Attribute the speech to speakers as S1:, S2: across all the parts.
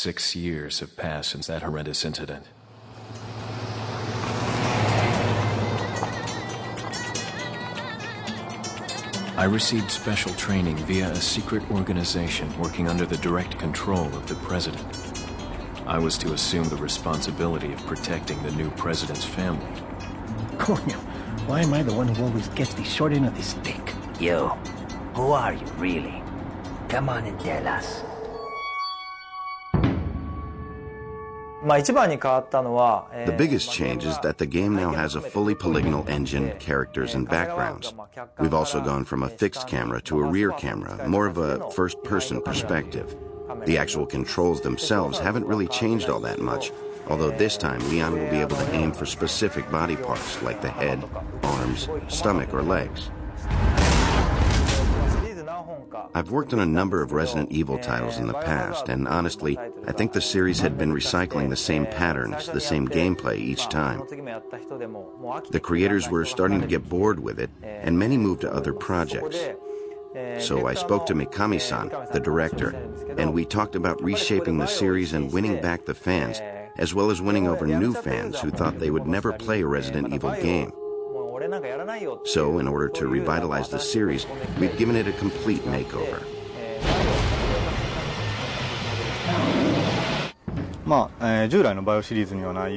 S1: 6 years have passed since that horrendous incident. I received special training via a secret organization working under the direct control of the president. I was to assume the responsibility of protecting the new president's family.
S2: Coño, why am I the one who always gets the short end of the stick?
S3: Yo, who are you really? Come on and tell us.
S4: The biggest change is that the game now has a fully polygonal engine, characters, and backgrounds. We've also gone from a fixed camera to a rear camera, more of a first-person perspective. The actual controls themselves haven't really changed all that much, although this time Leon will be able to aim for specific body parts like the head, arms, stomach, or legs. I've worked on a number of Resident Evil titles in the past, and honestly, I think the series had been recycling the same patterns, the same gameplay each time. The creators were starting to get bored with it, and many moved to other projects. So I spoke to Mikami-san, the director, and we talked about reshaping the series and winning back the fans, as well as winning over new fans who thought they would never play a Resident Evil game. So, in order to revitalize the series, we've given it a complete makeover.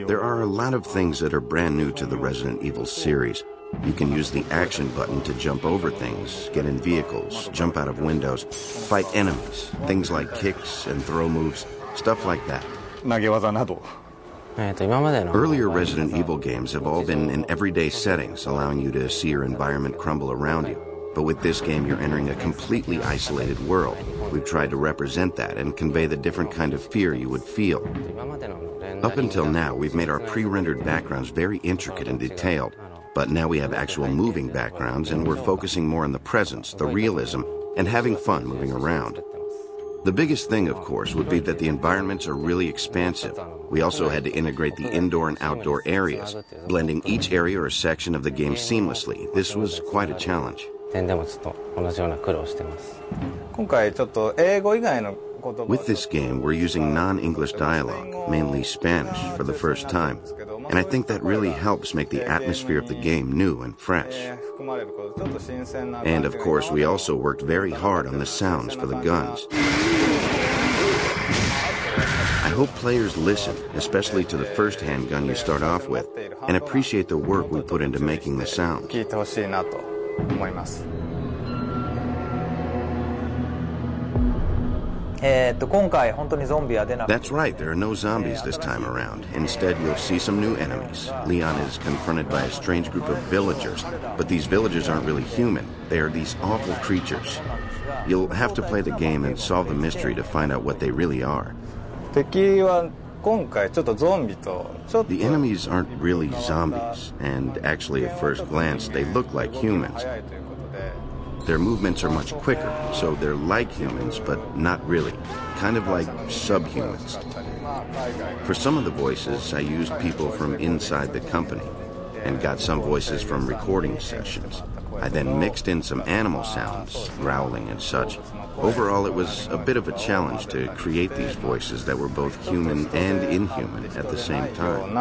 S4: There are a lot of things that are brand new to the Resident Evil series. You can use the action button to jump over things, get in vehicles, jump out of windows, fight enemies, things like kicks and throw moves, stuff like that. Earlier Resident Evil games have all been in everyday settings, allowing you to see your environment crumble around you. But with this game, you're entering a completely isolated world. We've tried to represent that and convey the different kind of fear you would feel. Up until now, we've made our pre-rendered backgrounds very intricate and detailed. But now we have actual moving backgrounds, and we're focusing more on the presence, the realism, and having fun moving around. The biggest thing, of course, would be that the environments are really expansive. We also had to integrate the indoor and outdoor areas, blending each area or section of the game seamlessly. This was quite a challenge. With this game, we're using non-English dialogue, mainly Spanish, for the first time. And I think that really helps make the atmosphere of the game new and fresh. And of course, we also worked very hard on the sounds for the guns. I hope players listen, especially to the first handgun you start off with, and appreciate the work we put into making the sounds. That's right, there are no zombies this time around. Instead, you'll see some new enemies. Leon is confronted by a strange group of villagers, but these villagers aren't really human. They are these awful creatures. You'll have to play the game and solve the mystery to find out what they really are. The enemies aren't really zombies, and actually at first glance they look like humans. Their movements are much quicker, so they're like humans, but not really. Kind of like subhumans. For some of the voices, I used people from inside the company, and got some voices from recording sessions. I then mixed in some animal sounds, growling and such. Overall, it was a bit of a challenge to create these voices that were both human and inhuman at the same time.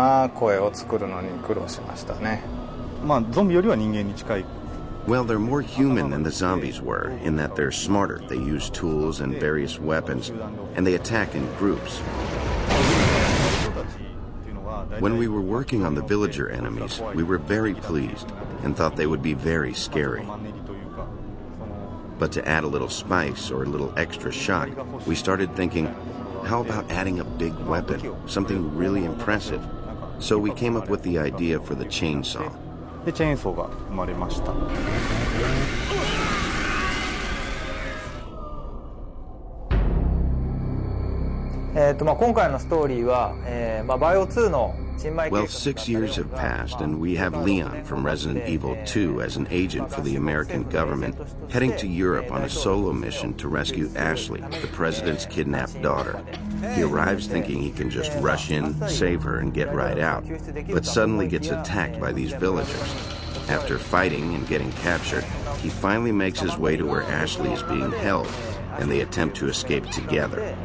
S4: Well, they're more human than the zombies were, in that they're smarter. They use tools and various weapons, and they attack in groups. When we were working on the villager enemies, we were very pleased and thought they would be very scary. But to add a little spice or a little extra shock, we started thinking, how about adding a big weapon, something really impressive? So we came up with the idea for the chainsaw. でチェーンソーが生まれました。今回のストーリーは、バイオ2の Well, 6 years have passed, and we have Leon from Resident Evil 2 as an agent for the American government, heading to Europe on a solo mission to rescue Ashley, the president's kidnapped daughter. He arrives thinking he can just rush in, save her, and get right out, but suddenly gets attacked by these villagers. After fighting and getting captured, he finally makes his way to where Ashley is being held, and they attempt to escape together.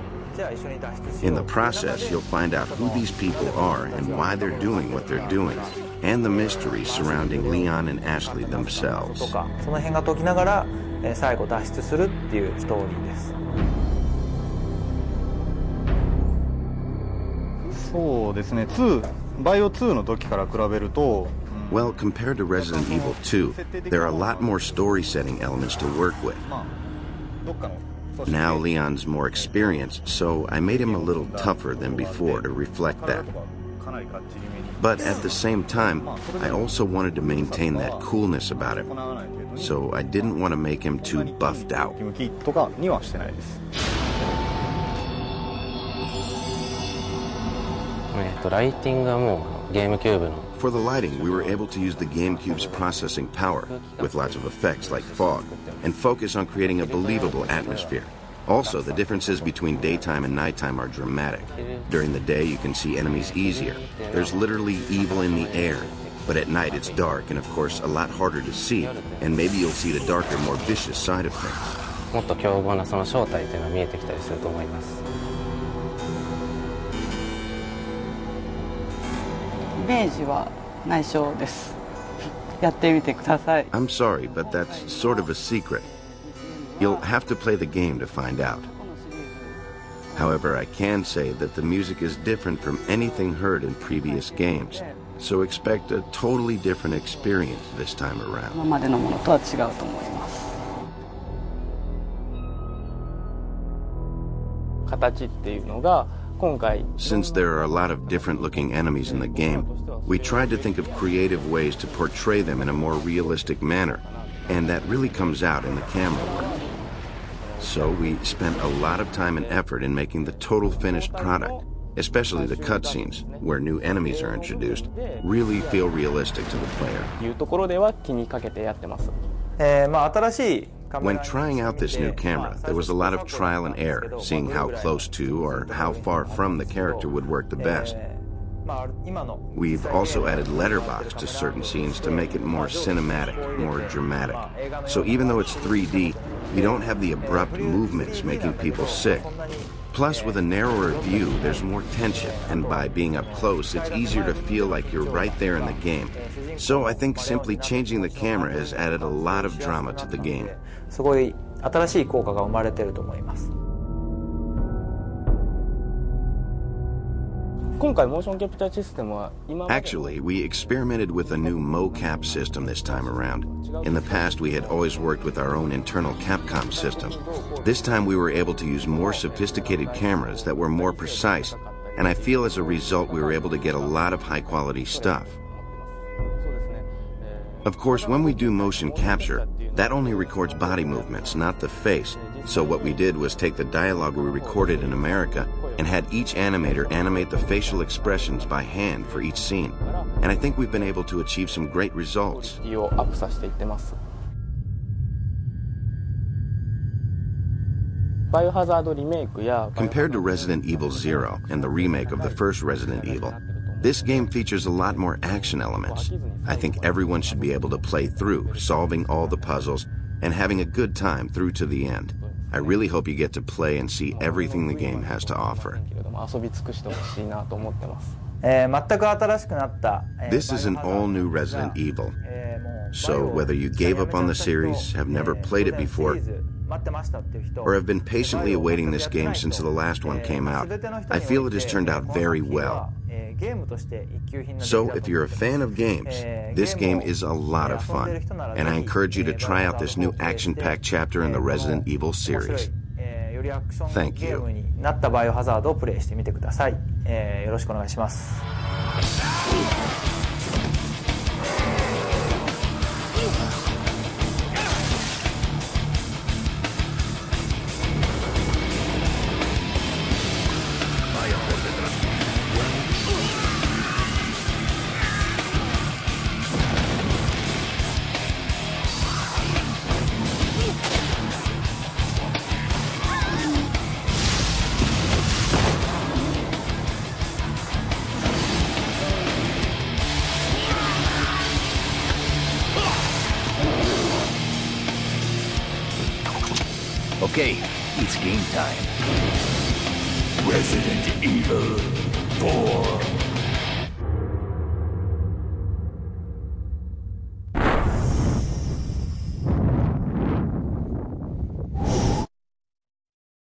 S4: In the process, you'll find out who these people are and why they're doing what they're doing, and the mystery surrounding Leon and Ashley themselves.
S5: その辺が解きながら、最後脱出するっていうストーリーです。
S6: そうですね、バイオ2の時から比べると
S4: Well, compared to Resident Evil 2, there are a lot more story-setting elements to work with. Now Leon's more experienced, so I made him a little tougher than before to reflect that. But at the same time, I also wanted to maintain that coolness about him, so I didn't want to make him too buffed out. For the lighting, we were able to use the GameCube's processing power, with lots of effects like fog, and focus on creating a believable atmosphere. Also, the differences between daytime and nighttime are dramatic. During the day, you can see enemies easier. There's literally evil in the air. But at night, it's dark and, of course, a lot harder to see, and maybe you'll see the darker, more vicious side of things.
S7: もっと凶暴なその正体というのが見えてきたりすると思います。
S8: イメージは内緒です。やってみてください。
S4: I'm sorry, but that's sort of a secret. You'll have to play the game to find out. However, I can say that the music is different from anything heard in previous games, so expect a totally different experience this time around.
S8: 今までのものとは違うと思います。
S6: 形っていうのが
S4: Since there are a lot of different-looking enemies in the game, we tried to think of creative ways to portray them in a more realistic manner, and that really comes out in the camera work. So we spent a lot of time and effort in making the total finished product, especially the cutscenes, where new enemies are introduced, really feel realistic to the player. When trying out this new camera, there was a lot of trial and error, seeing how close to or how far from the character would work the best. We've also added letterbox to certain scenes to make it more cinematic, more dramatic. So even though it's 3D, you don't have the abrupt movements making people sick. Plus, with a narrower view, there's more tension, and by being up close, it's easier to feel like you're right there in the game. So I think simply changing the camera has added a lot of drama to the game.
S5: すごい新しい効果が生まれていると思います。
S4: Actually, we experimented with a new mocap system this time around. In the past, we had always worked with our own internal Capcom system. This time, we were able to use more sophisticated cameras that were more precise, and I feel as a result, we were able to get a lot of high-quality stuff. Of course, when we do motion capture, that only records body movements, not the face. So what we did was take the dialogue we recorded in America and had each animator animate the facial expressions by hand for each scene. And I think we've been able to achieve some great results. Compared to Resident Evil 0 and the remake of the first Resident Evil, this game features a lot more action elements. I think everyone should be able to play through, solving all the puzzles, and having a good time through to the end. I really hope you get to play and see everything the game has to offer. This is an all-new Resident Evil. So whether you gave up on the series, have never played it before, or have been patiently awaiting this game since the last one came out, I feel it has turned out very well. So if you're a fan of games, this game is a lot of fun, and I encourage you to try out this new action-packed chapter in the Resident Evil series. Thank you.
S3: Okay, it's game time.
S9: Resident Evil 4.